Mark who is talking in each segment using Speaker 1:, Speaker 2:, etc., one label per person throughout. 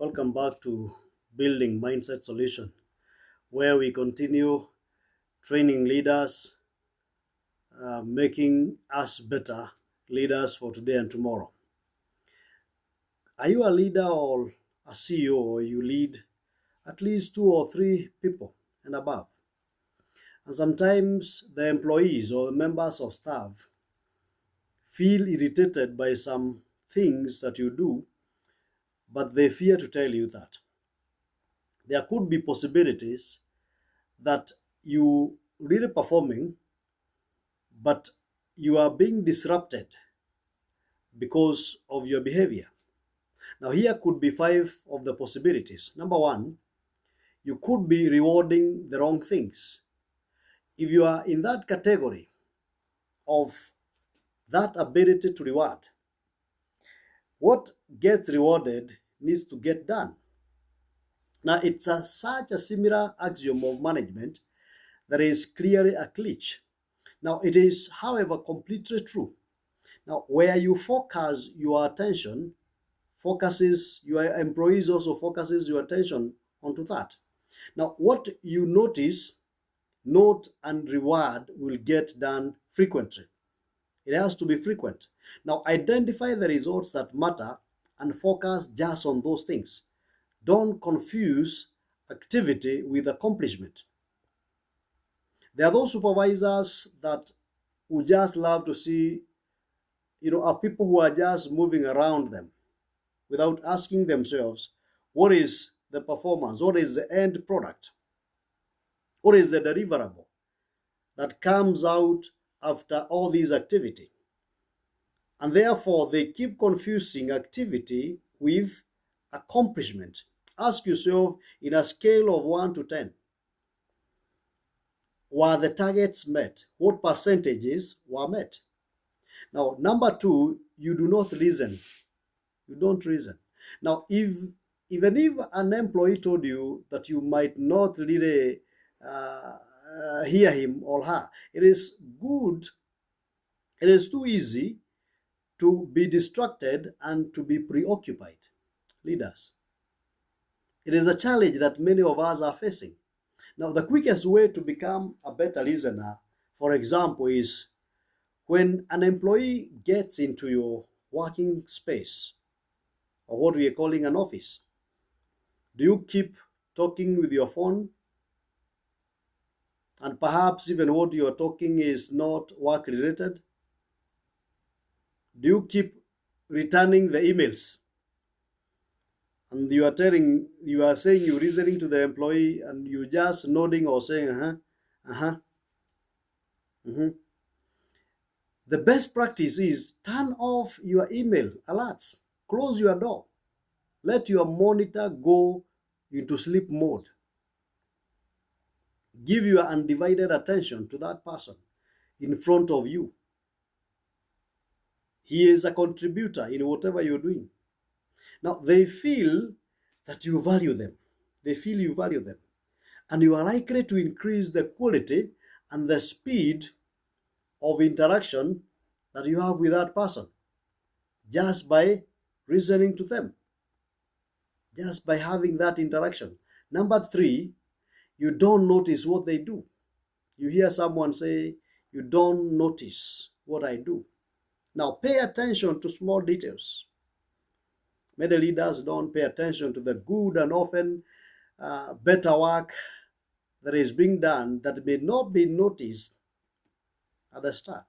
Speaker 1: Welcome back to Building Mindset Solution, where we continue training leaders, making us better leaders for today and tomorrow. Are you a leader or a CEO, or you lead at least 2 or 3 people and above? And sometimes the employees or the members of staff feel irritated by some things that you do, but they fear to tell you that. There could be possibilities that you really performing, but you are being disrupted because of your behavior. Now, here could be 5 of the possibilities. Number one, you could be rewarding the wrong things. If you are in that category of that ability to reward, what gets rewarded needs to get done. Now, it's such a similar axiom of management that is clearly a glitch. Now, it is, however, completely true. Now, where you focus your attention, focuses your employees also focuses your attention onto that. Now, what you note and reward will get done frequently. It has to be frequent. Now, identify the results that matter and focus just on those things. Don't confuse activity with accomplishment. There are those supervisors that who just love to see, are people who are just moving around them without asking themselves, what is the performance? What is the end product? What is the deliverable that comes out after all these activity? And therefore, they keep confusing activity with accomplishment. Ask yourself, in a scale of 1 to 10, were the targets met? What percentages were met? Now, number two, you do not listen. You don't reason. Now, even if an employee told you that you might not really hear him or her, it is too easy to be distracted and to be preoccupied. Leaders, it is a challenge that many of us are facing. Now, the quickest way to become a better listener, for example, is when an employee gets into your working space, or what we are calling an office. Do you keep talking with your phone? And perhaps even what you're talking is not work related? Do you keep returning the emails? And you are saying you're listening to the employee and you just nodding or saying, The best practice is turn off your email alerts. Close your door. Let your monitor go into sleep mode. Give your undivided attention to that person in front of you. He is a contributor in whatever you're doing. Now, they feel that you value them. They feel you value them. And you are likely to increase the quality and the speed of interaction that you have with that person just by listening to them, just by having that interaction. Number three, you don't notice what they do. You hear someone say, you don't notice what I do. Now, pay attention to small details. Many leaders don't pay attention to the good and often better work that is being done that may not be noticed at the start.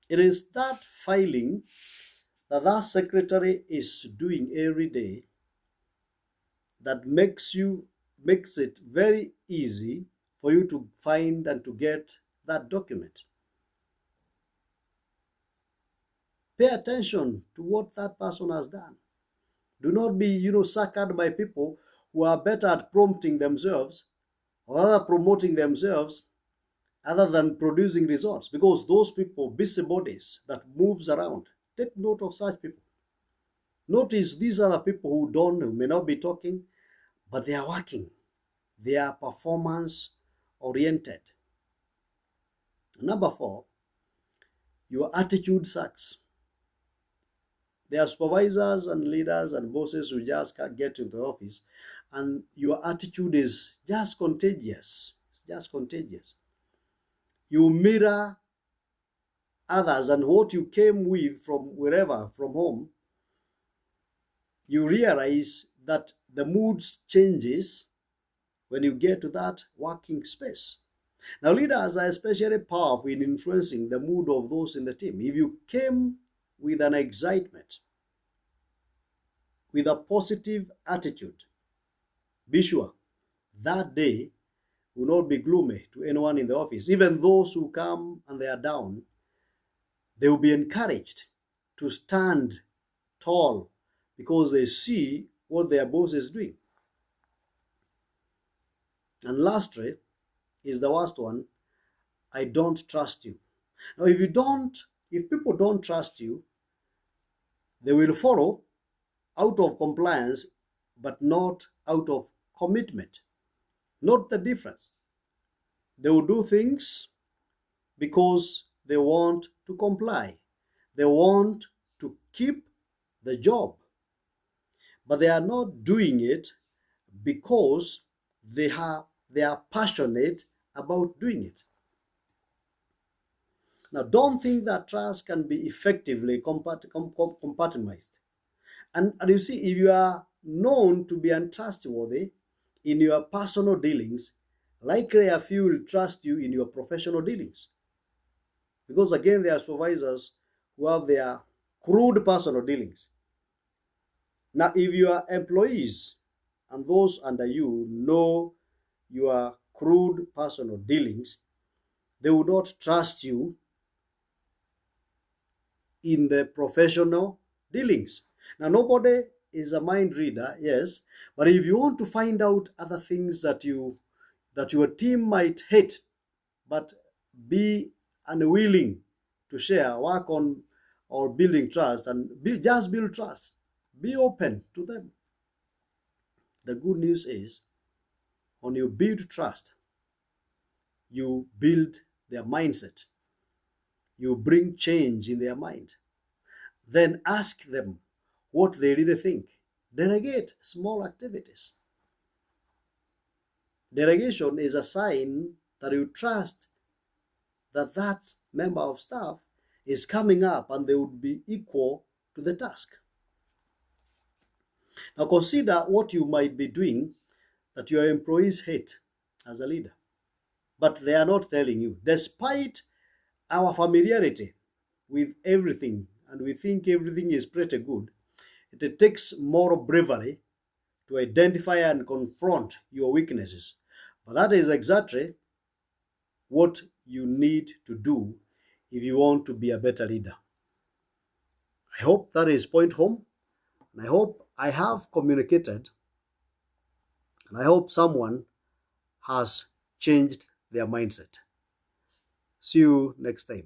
Speaker 1: It is that filing that secretary is doing every day that makes it very easy for you to find and to get that document. Pay attention to what that person has done. Do not be, suckered by people who are better at prompting themselves or rather promoting themselves other than producing results, because those people, busybodies that moves around, take note of such people. Notice these are the people who may not be talking, but they are working. They are performance oriented. Number four, your attitude sucks. There are supervisors and leaders and bosses who just can't get into the office, and your attitude is just contagious. It's just contagious. You mirror others and what you came with from wherever, from home. You realize that the mood changes when you get to that working space. Now, leaders are especially powerful in influencing the mood of those in the team. If you came with an excitement, with a positive attitude, be sure that day will not be gloomy to anyone in the office. Even those who come and they are down, they will be encouraged to stand tall because they see what their boss is doing. And lastly is the worst one: I don't trust you. Now, if people don't trust you, they will follow out of compliance, but not out of commitment. Note the difference. They will do things because they want to comply. They want to keep the job. But they are not doing it because they are passionate about doing it. Now, don't think that trust can be effectively compartmentalized. And you see, if you are known to be untrustworthy in your personal dealings, likely a few will trust you in your professional dealings. Because again, there are supervisors who have their crude personal dealings. Now, if your employees and those under you know your crude personal dealings, they will not trust you in the professional dealings. Now, nobody is a mind reader, yes, but if you want to find out other things that your team might hate, but be unwilling to share, work on or building trust, and just build trust. Be open to them. The good news is, when you build trust, you build their mindset. You bring change in their mind. Then ask them what they really think. Delegate small activities. Delegation is a sign that you trust that member of staff is coming up and they would be equal to the task. Now consider what you might be doing that your employees hate as a leader, but they are not telling you. Despite our familiarity with everything, and we think everything is pretty good, it takes more bravery to identify and confront your weaknesses. But that is exactly what you need to do if you want to be a better leader. I hope that is point home, and I hope I have communicated, and I hope someone has changed their mindset. See you next time.